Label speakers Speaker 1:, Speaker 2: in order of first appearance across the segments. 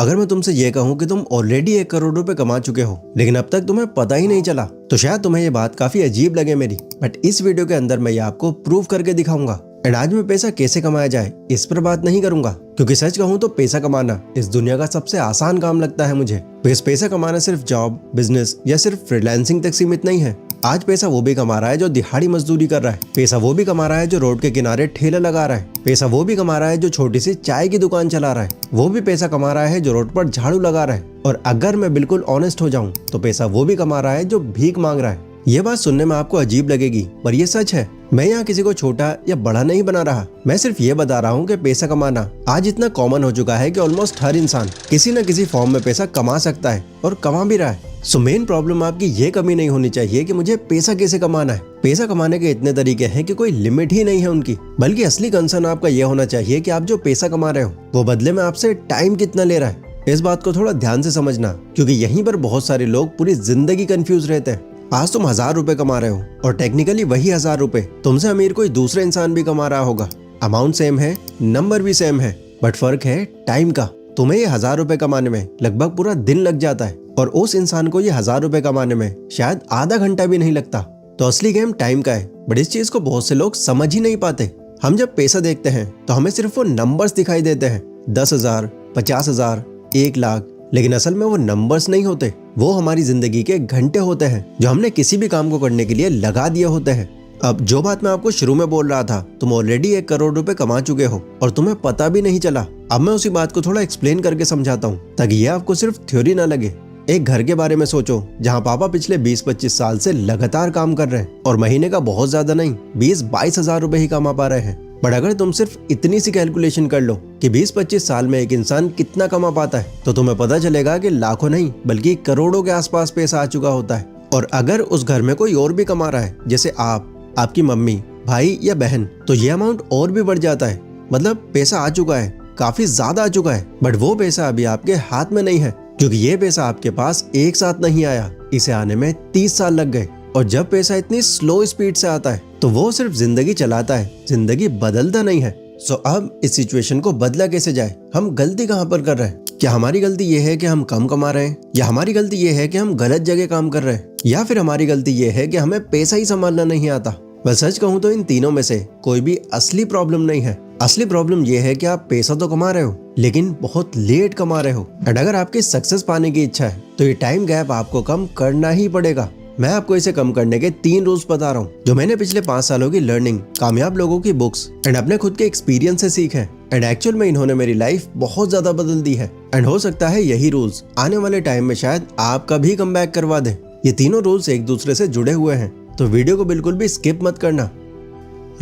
Speaker 1: अगर मैं तुमसे ये कहूँ कि तुम ऑलरेडी 1 करोड़ रुपए कमा चुके हो लेकिन अब तक तुम्हें पता ही नहीं चला, तो शायद तुम्हें ये बात काफी अजीब लगे मेरी। बट इस वीडियो के अंदर मैं ये आपको प्रूव करके दिखाऊंगा। एंड आज मैं पैसा कैसे कमाया जाए इस पर बात नहीं करूंगा, क्योंकि सच कहूँ तो पैसा कमाना इस दुनिया का सबसे आसान काम लगता है मुझे। बिकॉज पैसा कमाना सिर्फ जॉब, बिजनेस या सिर्फ फ्रीलांसिंग तक सीमित नहीं है। आज पैसा वो भी कमा रहा है जो दिहाड़ी मजदूरी कर रहा है। पैसा वो भी कमा रहा है जो रोड के किनारे ठेला लगा रहा है। पैसा वो भी कमा रहा है जो छोटी सी चाय की दुकान चला रहा है। वो भी पैसा कमा रहा है जो रोड पर झाड़ू लगा रहा है। और अगर मैं बिल्कुल ऑनेस्ट हो जाऊं तो पैसा वो भी कमा रहा है जो भीख मांग रहा है। ये बात सुनने में आपको अजीब लगेगी, पर ये सच है। मैं यहाँ किसी को छोटा या बड़ा नहीं बना रहा। मैं सिर्फ ये बता रहा हूँ कि पैसा कमाना आज इतना कॉमन हो चुका है कि ऑलमोस्ट हर इंसान किसी न किसी फॉर्म में पैसा कमा सकता है और कमा भी रहा है। सो मेन प्रॉब्लम आपकी ये कमी नहीं होनी चाहिए कि मुझे पैसा कैसे कमाना है। पैसा कमाने के इतने तरीके हैं कि कोई लिमिट ही नहीं है उनकी। बल्कि असली कंसर्न आपका ये होना चाहिए कि आप जो पैसा कमा रहे हो वो बदले में आपसे टाइम कितना ले रहा है। इस बात को थोड़ा ध्यान से समझना, क्योंकि यहीं पर बहुत सारे लोग पूरी जिंदगी कंफ्यूज रहते हैं। आज तुम 1000 रुपए कमा रहे हो और टेक्निकली वही 1000 रुपए तुमसे अमीर कोई दूसरा इंसान भी कमा रहा होगा। अमाउंट सेम है, नंबर भी सेम है, बट फर्क है टाइम का। तुम्हें ये 1000 रुपए कमाने में लगभग पूरा दिन लग जाता है और उस इंसान को ये 1000 रुपए कमाने में शायद आधा घंटा भी नहीं लगता। तो असली गेम टाइम का है, बट इस चीज को बहुत से लोग समझ ही नहीं पाते। हम जब पैसा देखते हैं तो हमें सिर्फ वो नंबर्स दिखाई देते हैं, 10,000, 50,000, 1 लाख। लेकिन असल में वो नंबर्स नहीं होते, वो हमारी जिंदगी के घंटे होते हैं जो हमने किसी भी काम को करने के लिए लगा दिए होते हैं। अब जो बात मैं आपको शुरू में बोल रहा था, तुम ऑलरेडी 1 करोड़ रुपए कमा चुके हो और तुम्हें पता भी नहीं चला। अब मैं उसी बात को थोड़ा एक्सप्लेन करके समझाता हूँ, ताकि ये आपको सिर्फ थ्योरी ना लगे। एक घर के बारे में सोचो जहाँ पापा पिछले 20-25 साल से लगातार काम कर रहे हैं और महीने का बहुत ज्यादा नहीं 20-22 हजार रुपए ही कमा पा रहे हैं। बट अगर तुम सिर्फ इतनी सी कैलकुलेशन कर लो कि 20-25 साल में एक इंसान कितना कमा पाता है, तो तुम्हें पता चलेगा कि लाखों नहीं बल्कि करोड़ों के आसपास पैसा आ चुका होता है। और अगर उस घर में कोई और भी कमा रहा है, जैसे आप, आपकी मम्मी, भाई या बहन, तो ये अमाउंट और भी बढ़ जाता है। मतलब पैसा आ चुका है, काफी ज्यादा आ चुका है, बट वो पैसा अभी आपके हाथ में नहीं है, क्योंकि ये पैसा आपके पास एक साथ नहीं आया। इसे आने में 30 साल लग गए। और जब पैसा इतनी स्लो स्पीड से आता है तो वो सिर्फ जिंदगी चलाता है, जिंदगी बदलता नहीं है। सो अब इस सिचुएशन को बदला कैसे जाए? हम गलती कहाँ पर कर रहे हैं? क्या हमारी गलती ये है कि हम कम कमा रहे हैं, या हमारी गलती ये है कि हम गलत जगह काम कर रहे हैं, या फिर हमारी गलती ये है कि हमें पैसा ही संभालना नहीं आता? मैं सच कहूँ तो इन तीनों में से कोई भी असली प्रॉब्लम नहीं है। असली प्रॉब्लम ये है कि आप पैसा तो कमा रहे हो लेकिन बहुत लेट कमा रहे हो। एंड अगर आपकी सक्सेस पाने की इच्छा है तो ये टाइम गैप आपको कम करना ही पड़ेगा। मैं आपको इसे कम करने के 3 रूल्स बता रहा हूँ, जो मैंने पिछले 5 सालों की लर्निंग, कामयाब लोगों की बुक्स एंड अपने खुद के एक्सपीरियंस से सीखे। एंड एक्चुअल में इन्होंने मेरी लाइफ बहुत ज्यादा बदल दी है। एंड हो सकता है यही रूल्स आने वाले टाइम में शायद आपका भी कमबैक करवा दे। ये तीनों रूल्स एक दूसरे से जुड़े हुए हैं, तो वीडियो को बिल्कुल भी स्किप मत करना।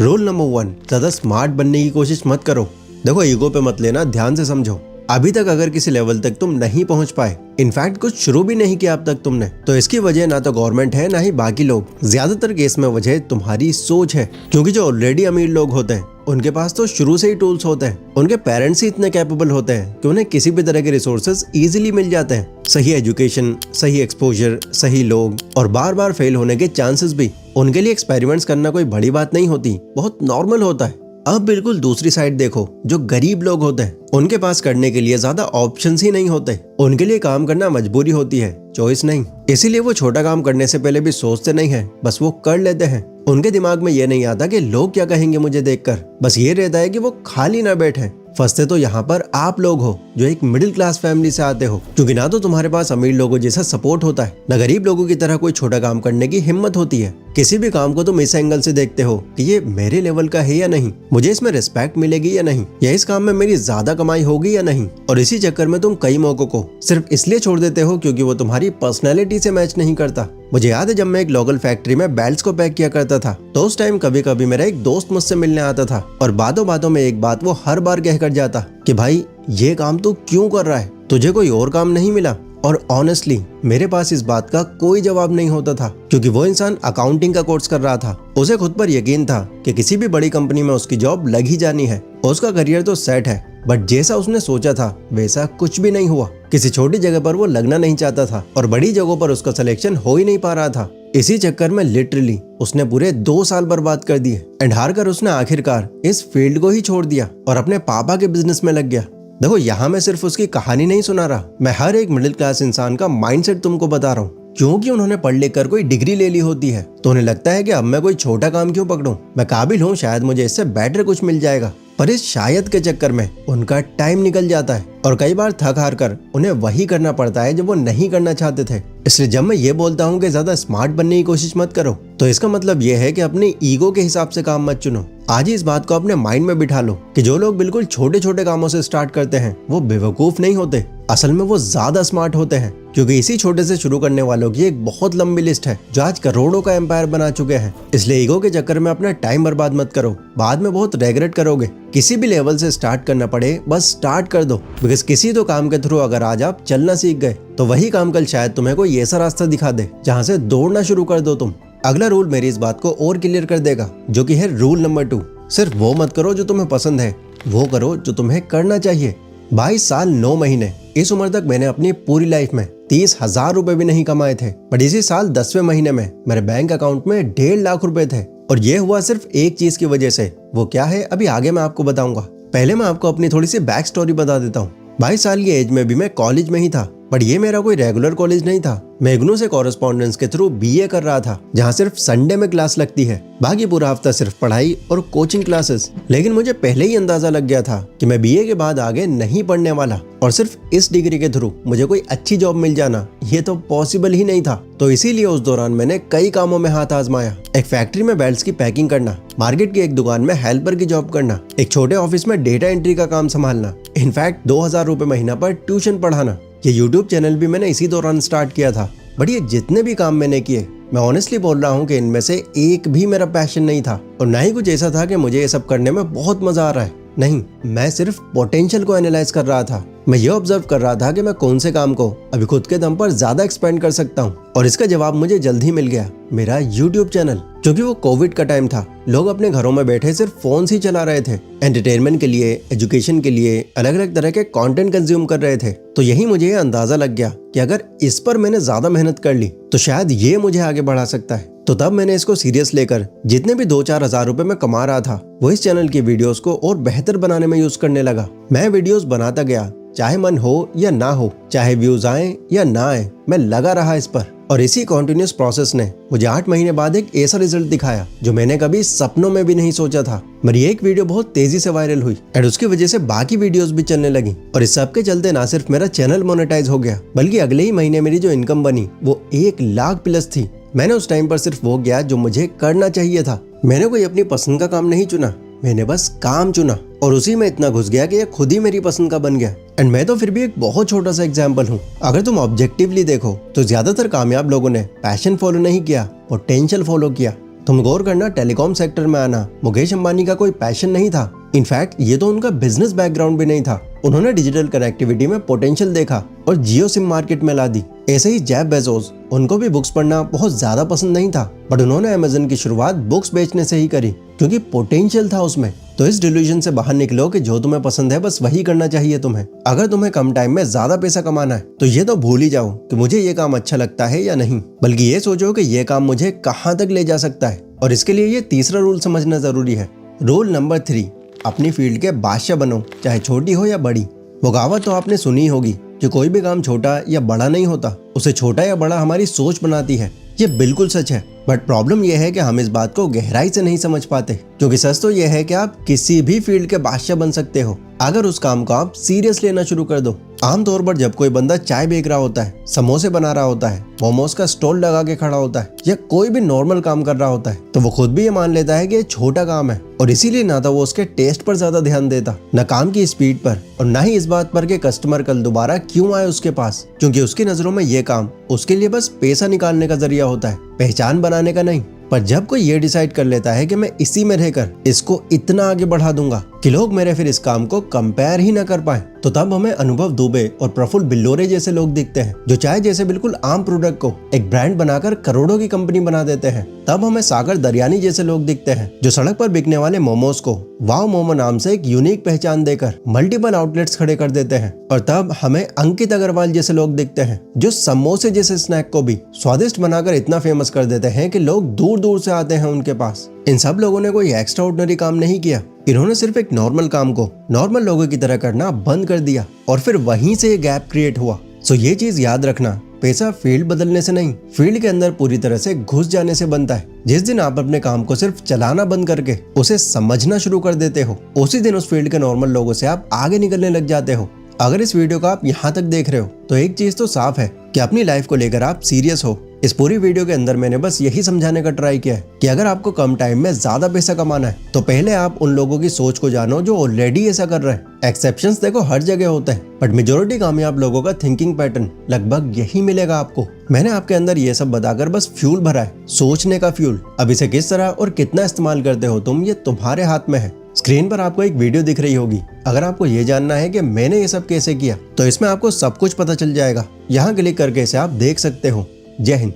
Speaker 1: रूल नंबर 1, ज्यादा स्मार्ट बनने की कोशिश मत करो। देखो, ईगो पे मत लेना, ध्यान से समझो। अभी तक अगर किसी लेवल तक तुम नहीं पहुंच पाए, इनफैक्ट कुछ शुरू भी नहीं किया अब तक तुमने, तो इसकी वजह ना तो गवर्नमेंट है ना ही बाकी लोग। ज्यादातर केस में वजह तुम्हारी सोच है, क्योंकि जो ऑलरेडी अमीर लोग होते हैं उनके पास तो शुरू से ही टूल्स होते हैं। उनके पेरेंट्स ही इतने कैपेबल होते हैं कि उन्हें किसी भी तरह के रिसोर्सेज इजीली मिल जाते हैं। सही एजुकेशन, सही एक्सपोजर, सही लोग और बार बार फेल होने के चांसेस भी। उनके लिए एक्सपेरिमेंट्स करना कोई बड़ी बात नहीं होती, बहुत नॉर्मल होता है। अब बिल्कुल दूसरी साइड देखो, जो गरीब लोग होते हैं उनके पास करने के लिए ज्यादा ऑप्शंस ही नहीं होते। उनके लिए काम करना मजबूरी होती है, चॉइस नहीं। इसीलिए वो छोटा काम करने से पहले भी सोचते नहीं है, बस वो कर लेते हैं। उनके दिमाग में ये नहीं आता कि लोग क्या कहेंगे मुझे देखकर, बस ये रहता है कि वो खाली ना बैठे। फंसते तो यहाँ पर आप लोग हो जो एक मिडिल क्लास फैमिली से आते हो, क्योंकि ना तो तुम्हारे पास अमीर लोगों जैसा सपोर्ट होता है, ना गरीब लोगों की तरह कोई छोटा काम करने की हिम्मत होती है। किसी भी काम को तुम इस एंगल से देखते हो कि ये मेरे लेवल का है या नहीं, मुझे इसमें रिस्पेक्ट मिलेगी या नहीं, या इस काम में मेरी ज्यादा कमाई होगी या नहीं। और इसी चक्कर में तुम कई मौकों को सिर्फ इसलिए छोड़ देते हो क्योंकि वो तुम्हारी पर्सनैलिटी से मैच नहीं करता। मुझे याद है जब मैं एक लोकल फैक्ट्री में बेल्ट्स को पैक किया करता था, तो उस टाइम कभी कभी मेरा एक दोस्त मुझसे मिलने आता था और बातों बातों में एक बात वो हर बार कह कर जाता कि भाई ये काम तू क्यों कर रहा है, तुझे कोई और काम नहीं मिला? और ऑनेस्टली मेरे पास इस बात का कोई जवाब नहीं होता था, क्योंकि वो इंसान अकाउंटिंग का कोर्स कर रहा था। उसे खुद पर यकीन था कि किसी भी बड़ी कंपनी में उसकी जॉब लग ही जानी है, उसका करियर तो सेट है। बट जैसा उसने सोचा था वैसा कुछ भी नहीं हुआ। किसी छोटी जगह पर वो लगना नहीं चाहता था और बड़ी जगहों पर उसका सिलेक्शन हो ही नहीं पा रहा था। इसी चक्कर में लिटरली उसने पूरे 2 साल बर्बाद कर दिए एंड हार कर उसने आखिरकार इस फील्ड को ही छोड़ दिया और अपने पापा के बिजनेस में लग गया। देखो यहाँ मैं सिर्फ उसकी कहानी नहीं सुना रहा, मैं हर एक मिडिल क्लास इंसान का माइंडसेट तुमको बता रहा हूँ। क्योंकि उन्होंने पढ़ लिख कर कोई डिग्री ले ली होती है तो उन्हें लगता है कि अब मैं कोई छोटा काम क्यों पकड़ूं, मैं काबिल हूँ, शायद मुझे इससे बेटर कुछ मिल जाएगा। पर इस शायद के चक्कर में उनका टाइम निकल जाता है और कई बार थक हार कर उन्हें वही करना पड़ता है जो वो नहीं करना चाहते थे। इसलिए जब मैं ये बोलता हूँ कि ज्यादा स्मार्ट बनने की कोशिश मत करो, तो इसका मतलब ये है कि अपने ईगो के हिसाब से काम मत चुनो। आज ही इस बात को अपने माइंड में बिठा लो कि जो लोग बिल्कुल छोटे छोटे कामों से स्टार्ट करते हैं वो बेवकूफ नहीं होते, असल में वो ज्यादा स्मार्ट होते हैं। क्योंकि इसी छोटे से शुरू करने वालों की एक बहुत लंबी लिस्ट है जो आज करोड़ों का एम्पायर बना चुके हैं। इसलिए ईगो के चक्कर में अपना टाइम बर्बाद मत करो, बाद में बहुत रेग्रेट करोगे। किसी भी लेवल से स्टार्ट करना पड़े बस स्टार्ट कर दो, बिकॉज किसी तो काम के थ्रू अगर आज आप चलना सीख गए तो वही काम कल शायद तुम्हें कोई ऐसा रास्ता दिखा दे जहाँ से दौड़ना शुरू कर दो तुम। अगला रूल मेरी इस बात को और क्लियर कर देगा, जो कि है रूल नंबर 2। सिर्फ वो मत करो जो तुम्हें पसंद है, वो करो जो तुम्हें करना चाहिए। 22 साल 9 महीने, इस उम्र तक मैंने अपनी पूरी लाइफ में 30,000 रुपए भी नहीं कमाए थे, बट इसी साल 10वें महीने में मेरे बैंक अकाउंट में 1.5 लाख रुपए थे। और ये हुआ सिर्फ एक चीज की वजह से। वो क्या है अभी आगे मैं आपको बताऊंगा। पहले मैं आपको अपनी थोड़ी सी बैक स्टोरी बता देता हूँ। 22 साल की एज में भी मैं कॉलेज में ही था, बट ये मेरा कोई रेगुलर कॉलेज नहीं था। मैं इग्नू से कॉरेस्पॉन्डेंस के थ्रू बीए कर रहा था, जहाँ सिर्फ संडे में क्लास लगती है, बाकी पूरा हफ्ता सिर्फ पढ़ाई और कोचिंग क्लासेस। लेकिन मुझे पहले ही अंदाजा लग गया था कि मैं बीए के बाद आगे नहीं पढ़ने वाला और सिर्फ इस डिग्री के थ्रू मुझे कोई अच्छी जॉब मिल जाना ये तो पॉसिबल ही नहीं था। तो इसीलिए उस दौरान मैंने कई कामों में हाथ आजमाया। एक फैक्ट्री में बेल्ट्स की पैकिंग करना, मार्केट की एक दुकान में हेल्पर की जॉब करना, एक छोटे ऑफिस में डेटा एंट्री का काम संभालना, इनफैक्ट 2000 रुपए महीना पर ट्यूशन पढ़ाना। ये यूट्यूब चैनल भी मैंने इसी दौरान स्टार्ट किया था। बट ये जितने भी काम मैंने किए, मैं ऑनेस्टली बोल रहा हूँ कि इनमें से एक भी मेरा पैशन नहीं था और ना ही कुछ ऐसा था कि मुझे ये सब करने में बहुत मजा आ रहा है। नहीं, मैं सिर्फ पोटेंशियल को एनालाइज कर रहा था। मैं ये ऑब्जर्व कर रहा था कि मैं कौन से काम को अभी खुद के दम पर ज्यादा एक्सपेंड कर सकता हूँ। और इसका जवाब मुझे जल्द ही मिल गया, मेरा यूट्यूब चैनल। क्योंकि वो कोविड का टाइम था, लोग अपने घरों में बैठे सिर्फ फोन ही चला रहे थे, एंटरटेनमेंट के लिए, एजुकेशन के लिए अलग अलग तरह के कंटेंट कंज्यूम कर रहे थे। तो यही मुझे ये अंदाजा लग गया कि अगर इस पर मैंने ज्यादा मेहनत कर ली तो शायद ये मुझे आगे बढ़ा सकता है। तो तब मैंने इसको सीरियस लेकर जितने भी 2-4 हजार रुपए मैं कमा रहा था वो इस चैनल की वीडियोस को और बेहतर बनाने में यूज करने लगा। मैं वीडियोस बनाता गया, चाहे मन हो या ना हो, चाहे व्यूज आए या ना आए, मैं लगा रहा इस पर। और इसी कॉन्टिन्यूस प्रोसेस ने मुझे 8 महीने बाद एक ऐसा रिजल्ट दिखाया जो मैंने कभी सपनों में भी नहीं सोचा था। मेरी एक वीडियो बहुत तेजी से वायरल हुई और उसकी वजह से बाकी वीडियोस भी चलने लगी। और इस सब के चलते ना सिर्फ मेरा चैनल मोनेटाइज हो गया, बल्कि अगले ही महीने मेरी जो इनकम बनी वो 1 लाख प्लस थी। मैंने उस टाइम पर सिर्फ वो किया जो मुझे करना चाहिए था। मैंने कोई अपनी पसंद का काम नहीं चुना, मैंने बस काम चुना और उसी में इतना घुस गया कि ये खुद ही मेरी पसंद का बन गया। एंड मैं तो फिर भी एक बहुत छोटा सा एग्जाम्पल हूँ। अगर तुम ऑब्जेक्टिवली देखो तो ज्यादातर कामयाब लोगों ने पैशन फॉलो नहीं किया, पोटेंशियल फॉलो किया। तुम गौर करना, टेलीकॉम सेक्टर में आना मुकेश अंबानी का कोई पैशन नहीं था, इनफैक्ट ये तो उनका बिजनेस बैकग्राउंड भी नहीं था। उन्होंने डिजिटल कनेक्टिविटी में पोटेंशियल देखा और जियो सिम मार्केट में ला दी। ऐसे ही जेफ बेजोस, उनको भी बुक्स पढ़ना बहुत ज्यादा पसंद नहीं था, बट उन्होंने अमेज़न की शुरुआत बुक्स बेचने से ही करी क्योंकि पोटेंशियल था उसमें। तो इस डिल्यूजन से बाहर निकलो कि जो तुम्हें पसंद है बस वही करना चाहिए तुम्हें। अगर तुम्हें कम टाइम में ज्यादा पैसा कमाना है तो ये तो भूल ही जाओ कि मुझे ये काम अच्छा लगता है या नहीं, बल्कि ये सोचो कि ये काम मुझे कहाँ तक ले जा सकता है। और इसके लिए ये तीसरा रूल समझना जरूरी है। रूल नंबर 3, अपनी फील्ड के बादशाह बनो, चाहे छोटी हो या बड़ी। वो कहावत तो आपने सुनी होगी कि कोई भी काम छोटा या बड़ा नहीं होता, उसे छोटा या बड़ा हमारी सोच बनाती है। ये बिल्कुल सच है, बट प्रॉब्लम यह है कि हम इस बात को गहराई से नहीं समझ पाते। क्योंकि सच तो यह है कि आप किसी भी फील्ड के बादशाह बन सकते हो अगर उस काम को आप सीरियस लेना शुरू कर दो। आमतौर पर जब कोई बंदा चाय बेच रहा होता है, समोसे बना रहा होता है, मोमोज का स्टॉल लगा के खड़ा होता है या कोई भी नॉर्मल काम कर रहा होता है, तो वो खुद भी ये मान लेता है कि ये छोटा काम है। और इसीलिए ना तो वो उसके टेस्ट पर ज्यादा ध्यान देता, न काम की स्पीड पर, और ना ही इस बात पर कि कस्टमर कल दोबारा क्यों आए उसके पास। क्योंकि उसकी नजरों में ये काम उसके लिए बस पैसा निकालने का जरिया होता है, पहचान बनाने का नहीं। पर जब कोई ये डिसाइड कर लेता है कि मैं इसी में रहकर इसको इतना आगे बढ़ा दूंगा कि लोग मेरे फिर इस काम को कंपेयर ही ना कर पाए, तो तब हमें अनुभव दुबे और प्रफुल्ल बिल्लोरे जैसे लोग दिखते हैं, जो चाय जैसे बिल्कुल आम प्रोडक्ट को एक ब्रांड बनाकर करोड़ों की कंपनी बना देते हैं। तब हमें सागर दरियानी जैसे लोग दिखते हैं, जो सड़क पर बिकने वाले मोमोज को वाव मोमो नाम से एक यूनिक पहचान देकर मल्टीपल आउटलेट्स खड़े कर देते हैं। और तब हमें अंकित अग्रवाल जैसे लोग दिखते हैं, जो समोसे जैसे स्नैक को भी स्वादिष्ट बनाकर इतना फेमस कर देते हैं कि लोग दूर दूर से आते हैं उनके पास। इन सब लोगों ने कोई एक्स्ट्रा ऑर्डिनरी काम नहीं किया, इन्होंने सिर्फ एक नॉर्मल काम को नॉर्मल लोगों की तरह करना बंद कर दिया और फिर वहीं से ये गैप क्रिएट हुआ। सो ये चीज याद रखना, पैसा फील्ड बदलने से नहीं, फील्ड के अंदर पूरी तरह से घुस जाने से बनता है। जिस दिन आप अपने काम को सिर्फ चलाना बंद करके उसे समझना शुरू कर देते हो, उसी दिन उस फील्ड के नॉर्मल लोगों से आप आगे निकलने लग जाते हो। अगर इस वीडियो को आप यहाँ तक देख रहे हो तो एक चीज तो साफ है कि अपनी लाइफ को लेकर आप सीरियस हो। इस पूरी वीडियो के अंदर मैंने बस यही समझाने का ट्राई किया है कि अगर आपको कम टाइम में ज्यादा पैसा कमाना है तो पहले आप उन लोगों की सोच को जानो जो ऑलरेडी ऐसा कर रहे हैं। एक्सेप्शंस देखो हर जगह होते हैं, बट मेजोरिटी कामयाब लोगों का थिंकिंग पैटर्न लगभग यही मिलेगा आपको। मैंने आपके अंदर ये सब बताकर बस फ्यूल भरा है, सोचने का फ्यूल। अब इसे किस तरह और कितना इस्तेमाल करते हो तुम, ये तुम्हारे हाथ में है। स्क्रीन पर आपको एक वीडियो दिख रही होगी। अगर आपको ये जानना है कि मैंने ये सब कैसे किया तो इसमें आपको सब कुछ पता चल जाएगा। यहाँ क्लिक करके इसे आप देख सकते हो। जय हिंद।